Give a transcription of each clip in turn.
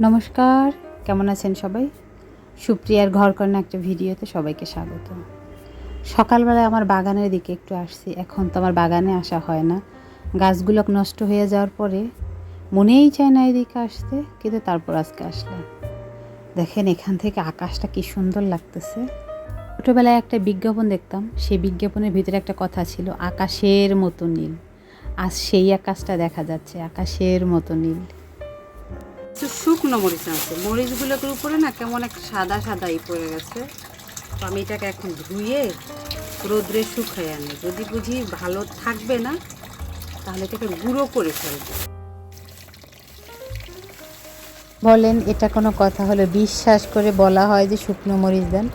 নমস্কার, কেমন আছেন সবাই? সুপ্রিয়ার ঘরকন্না একটা ভিডিওতে সবাইকে স্বাগত। সকালবেলায় আমার বাগানের দিকে একটু আসছি। এখন তো আমার বাগানে আসা হয় না, গাছগুলো নষ্ট হয়ে যাওয়ার পরে মনেই চায় না এদিকে আসতে, কিন্তু তারপর আজকে আসলাম। দেখেন এখান থেকে আকাশটা কি সুন্দর লাগতেছে। ছোটোবেলায় একটা বিজ্ঞাপন দেখতাম, সেই বিজ্ঞাপনের ভিতরে একটা কথা ছিল, আকাশের মতো নীল। আজ সেই আকাশটা দেখা যাচ্ছে, আকাশের মতো নীল। শুকনো মরিচ আছে, মরিচগুলোর উপরে না কেমন একটা সাদা সাদাই পড়ে গেছে। তো আমি এটাকে এখন ধুয়ে রোদ্রে শুকাই আনি। যদি বুঝি ভালো থাকবে না তাহলে এটাকে গুঁড়ো করে ফেলবো। বলেন এটা কোনো কথা হলো? বিশ্বাস করে বলা হয় যে শুকনো মরিচ দেন,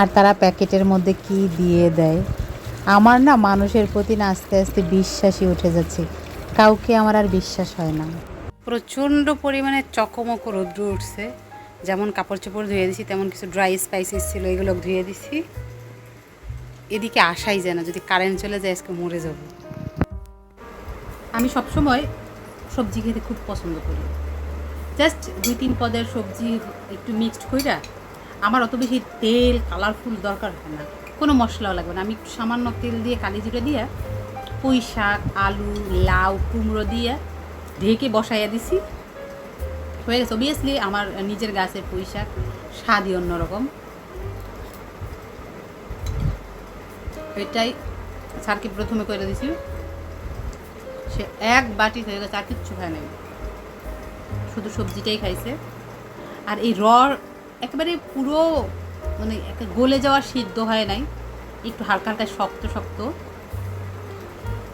আর তারা প্যাকেটের মধ্যে কি দিয়ে দেয়। আমার না মানুষের প্রতি না আস্তে আস্তে বিশ্বাসই উঠে যাচ্ছে, কাউকে আমার আর বিশ্বাস হয় না। প্রচণ্ড পরিমাণে চকমক রৌদ্র উঠছে। যেমন কাপড় চোপড় ধুয়ে দিছি, তেমন কিছু ড্রাই স্পাইসেস ছিল, এগুলো ধুয়ে দিছি। এদিকে আসাই যায় না, যদি কারেন্ট চলে যায় আজকে মরে যাব। আমি সবসময় সবজি খেতে খুব পছন্দ করি। জাস্ট 2-3 পদের সবজি একটু মিক্সড কইরা, আমার অত বেশি তেল কালারফুল দরকার হয় না, কোনো মশলাও লাগবে না। আমি একটু সামান্য তেল দিয়ে কালি জিরে দিয়ে পুঁই শাক, আলু, লাউ, কুমড়ো দিয়ে ঢেকে বসাইয়া দিছি, হয়ে গেছে। অবভিয়াসলি আমার নিজের গাছের পুঁই শাক, স্বাদই অন্যরকম। এটাই স্যারকে প্রথমে করে দিছি, সে এক বাটি হয়ে গেছে, আর কিচ্ছু খায় নাই, শুধু সবজিটাই খাইছে। আর এই একেবারে পুরো মানে গলে যাওয়া সিদ্ধ হয় নাই, একটু হালকা হালকা শক্ত শক্ত,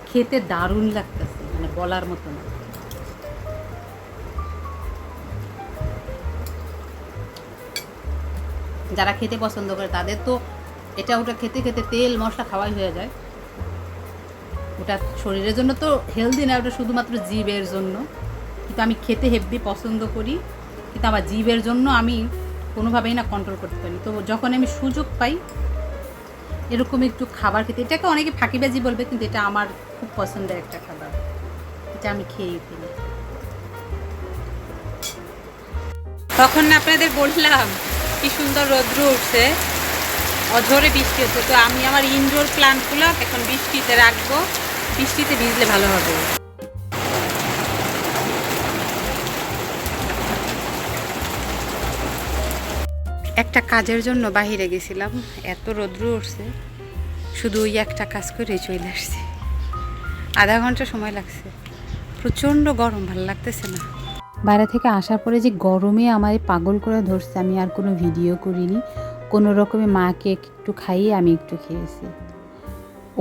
খেতে দারুণ লাগতেছে, মানে বলার মতো না। যারা খেতে পছন্দ করে তাদের তো এটা ওটা খেতে খেতে তেল মশলা খাওয়াই হয়ে যায়। ওটা শরীরের জন্য তো হেলদি না, ওটা শুধুমাত্র জিভের জন্য। কিন্তু আমি খেতে হেভি পছন্দ করি, কিন্তু আমার জিভের জন্য আমি কোনোভাবেই না কন্ট্রোল করতে পারি। তো যখন আমি সুযোগ পাই এরকম একটু খাবার খেতে, এটাকে অনেকে ফাঁকিবাজি বলবে, কিন্তু এটা আমার খুব পছন্দের একটা খাবার, এটা আমি খেয়েই ফেলি। তখন না আপনাদের বললাম কি সুন্দর রৌদ্র উঠছে, অঝরে বৃষ্টি হচ্ছে। তো আমি আমার ইনডোর প্লান্টগুলো এখন বৃষ্টিতে রাখবো, বৃষ্টিতে ভিজলে ভালো হবে। একটা কাজের জন্য বাহিরে গেছিলাম, এত রৌদ্র উঠছে, শুধু ওই একটা কাজ করে চলে আসছি। আধা ঘন্টা সময় লাগছে, প্রচণ্ড গরম, ভালো লাগতেছে না। বাইরে থেকে আসার পরে যে গরমে আমার পাগল করে ধরছে, আমি আর কোনো ভিডিও করিনি, কোনো রকমে মাকে একটু খাইয়ে আমি একটু খেয়েছি।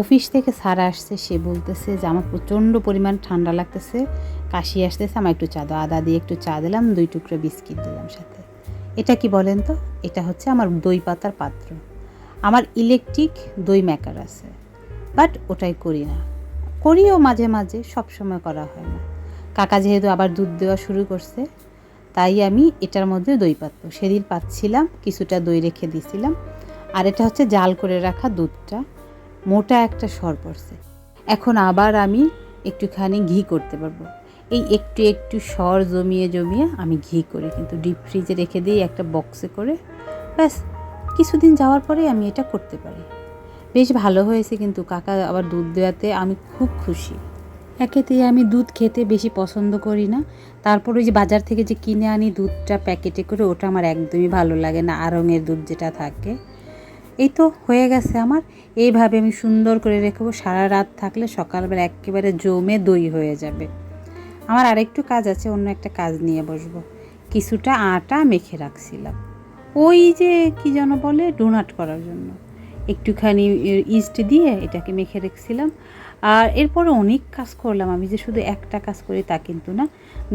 অফিস থেকে স্যার আসছে, সে বলতেছে যে আমার প্রচণ্ড পরিমাণ ঠান্ডা লাগতেছে, কাশি আসতেছে, আমার একটু চা দাও। আদা দিয়ে একটু চা দিলাম, 2 টুকরো বিস্কিট দিলাম সাথে। এটা কি বলেন তো? এটা হচ্ছে আমার দই পাতার পাত্র। আমার ইলেকট্রিক দই মেকার আছে, বাট ওটাই করি না। করিও মাঝে মাঝে, সব সময় করা হয় না। কাকা যেহেতু আবার দুধ দেওয়া শুরু করছে, তাই আমি এটার মধ্যে দই পাত্র, সেদিন পাচ্ছিলাম কিছুটা দই রেখে দিয়েছিলাম। আর এটা হচ্ছে জাল করে রাখা দুধটা, মোটা একটা সর পড়ছে। এখন আবার আমি একটুখানি ঘি করতে পারবো। এই একটু একটু সর জমিয়ে জমিয়ে আমি ঘি করি, কিন্তু ডিপ ফ্রিজে রেখে দিই একটা বক্সে করে, ব্যাস কিছুদিন যাওয়ার পরে আমি এটা করতে পারি। বেশ ভালো হয়েছে, কিন্তু কাকা আবার দুধ দেওয়াতে আমি খুব খুশি। একেতেই আমি দুধ খেতে বেশি পছন্দ করি না, তারপর ওই যে বাজার থেকে যে কিনে আনি দুধটা প্যাকেটে করে, ওটা আমার একদমই ভালো লাগে না, আড়ঙের দুধ যেটা থাকে। এই তো হয়ে গেছে আমার, এইভাবে আমি সুন্দর করে রেখেবো, সারা রাত থাকলে সকালবেলা একেবারে জমে দই হয়ে যাবে। আমার আরেকটু কাজ আছে, অন্য একটা কাজ নিয়ে বসবো। কিছুটা আটা মেখে রাখছিলাম, ওই যে কি যেন বলে, ডোনাট করার জন্য একটুখানি ইস্ট দিয়ে এটাকে মেখে রেখেছিলাম। আর এরপরে অনেক কাজ করলাম, আমি যে শুধু একটা কাজ করি তা কিন্তু না।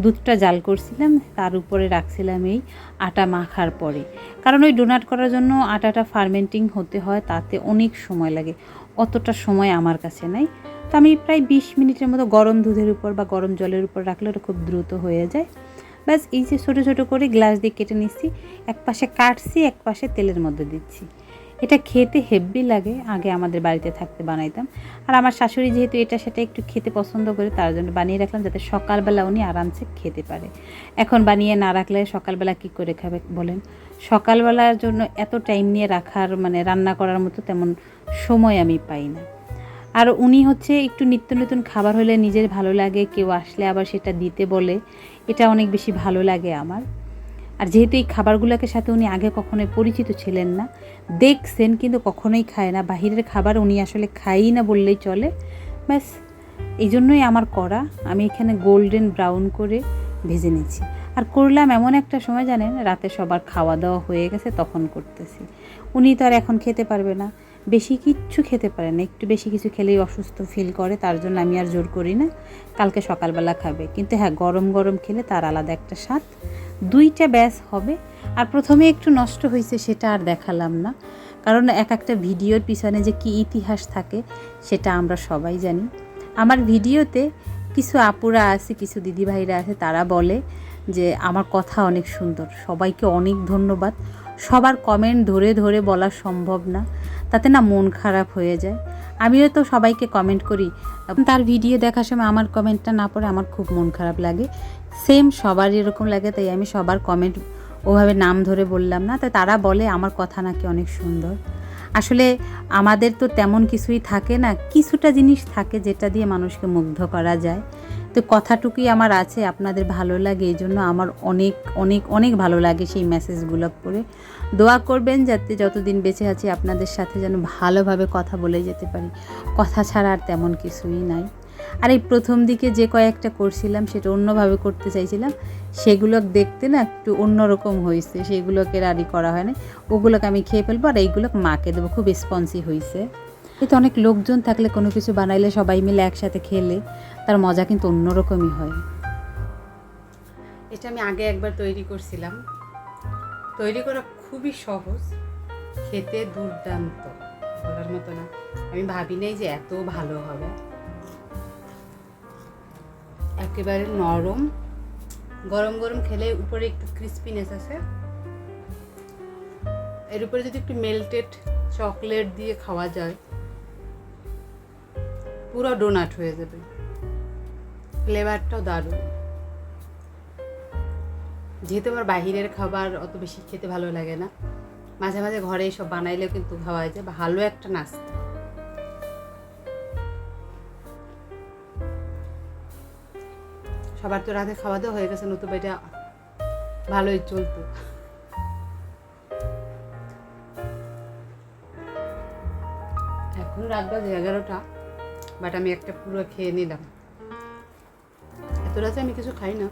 দুধটা জাল করছিলাম, তার উপরে রাখছিলাম এই আটা মাখার পরে, কারণ ওই ডোনাট করার জন্য আটাটা ফার্মেন্টিং হতে হয়, তাতে অনেক সময় লাগে, অতটা সময় আমার কাছে নাই। তো আমি প্রায় 20 মিনিটের মতো গরম দুধের উপর বা গরম জলের উপর রাখলে ওটা খুব দ্রুত হয়ে যায়। ব্যাস এই যে ছোটো ছোটো করে গ্লাস দিয়ে কেটে নিচ্ছি, এক পাশে কাটছি, এক পাশে তেলের মধ্যে দিচ্ছি। এটা খেতে হেব্বি লাগে। আগে আমাদের বাড়িতে থাকতে বানাইতাম। আর আমার শাশুড়ি যেহেতু এটা সেটা একটু খেতে পছন্দ করে, তার জন্য বানিয়ে রাখলাম যাতে সকালবেলা উনি আরামসে খেতে পারে। এখন বানিয়ে না রাখলে সকালবেলা কি করে খাবে বলেন? সকালবেলার জন্য এত টাইম নিয়ে রাখার মানে রান্না করার মতো তেমন সময় আমি পাই না। আর উনি হচ্ছে একটু নিত্য নতুন খাবার হলে নিজের ভালো লাগে, কেউ আসলে আবার সেটা দিতে বলে, এটা অনেক বেশি ভালো লাগে আমার। আর যেহেতু এই খাবারগুলোকে সাথে উনি আগে কখনোই পরিচিত ছিলেন না, দেখছেন কিন্তু কখনোই খায় না, বাহিরের খাবার উনি আসলে খায়ই না বললেই চলে। ব্যাস এই জন্যই আমার করা। আমি এখানে গোল্ডেন ব্রাউন করে ভেজে নিচ্ছি। আর করলাম এমন একটা সময়, জানেন, রাতে সবার খাওয়া দাওয়া হয়ে গেছে তখন করতেছি। উনি তো আর এখন খেতে পারবে না, বেশি কিচ্ছু খেতে পারে না, একটু বেশি কিছু খেলেই অসুস্থ ফিল করে, তার জন্য আমি আর জোর করি না। কালকে সকালবেলা খাবে, কিন্তু হ্যাঁ গরম গরম খেলে তার আলাদা একটা স্বাদ। 2টা ব্যাস হবে। আর প্রথমে একটু নষ্ট হয়েছে সেটা আর দেখালাম না, কারণ এক একটা ভিডিওর পিছনে যে কী ইতিহাস থাকে সেটা আমরা সবাই জানি। আমার ভিডিওতে কিছু আপুরা আছে, কিছু দিদিভাইরা আছে, তারা বলে যে আমার কথা অনেক সুন্দর। সবাইকে অনেক ধন্যবাদ। সবার কমেন্ট ধরে ধরে বলা সম্ভব না, তাতে না মন খারাপ হয়ে যায়। আমিও তো সবাইকে কমেন্ট করি, তার ভিডিও দেখার সময় আমার কমেন্টটা না পড়ে আমার খুব মন খারাপ লাগে। সেম সবার এরকম লাগে, তাই আমি সবার কমেন্ট ওভাবে নাম ধরে বললাম না। তাই তারা বলে আমার কথা নাকি অনেক সুন্দর। আসলে আমাদের তো তেমন কিছুই থাকে না, কিছুটা জিনিস থাকে যেটা দিয়ে মানুষকে মুগ্ধ করা যায়। তো কথাটুকুই আমার আছে, আপনাদের ভালো লাগে, এই জন্য আমার অনেক অনেক অনেক ভালো লাগে সেই মেসেজগুলো পড়ে। দোয়া করবেন যাতে যতদিন বেঁচে আছি আপনাদের সাথে যেন ভালোভাবে কথা বলে যেতে পারি। কথা ছাড়া আর তেমন কিছুই নাই। আর এই প্রথম দিকে যে কয়েকটা করছিলাম সেটা অন্যভাবে করতে চাইছিলাম, সেগুলো দেখতে না একটু অন্যরকম হয়েছে, সেগুলোকে রাডি করা হয় না। ওগুলোকে আমি খেয়ে ফেলবো আর এইগুলো মাকে দেবো। খুব স্পঞ্জি হয়েছে। এতে অনেক লোকজন থাকলে কোনো কিছু বানাইলে সবাই মিলে একসাথে খেলে তার মজা কিন্তু অন্যরকমই হয়। এটা আমি আগে একবার তৈরি করছিলাম। তৈরি করা খুবই সহজ, খেতে দুর্দান্ত, বলার মতো না। আমি ভাবি নাই যে এত ভালো হবে। একেবারে নরম, গরম গরম খেলে উপরে একটু ক্রিস্পিনেস আছে। এর উপরে যদি একটু মেল্টেড চকলেট দিয়ে খাওয়া যায়, পুরো ডোনাট হয়ে যাবে। ফ্লেভারটাও দারুণ। যেহেতু আমার বাহিরের খাবার অত বেশি খেতে ভালো লাগে না, মাঝে মাঝে ঘরে সব বানাইলেও কিন্তু খাওয়া যায়, ভালো একটা নাস্তা। সবার তো রাতে খাওয়া দাওয়া হয়ে গেছে, নতুবা এটা ভালোই চলতো। এখন রাত বাজে 11টা, বাট আমি একটা পুরো খেয়ে নিলাম। এত রাতে আমি কিছু খাই না।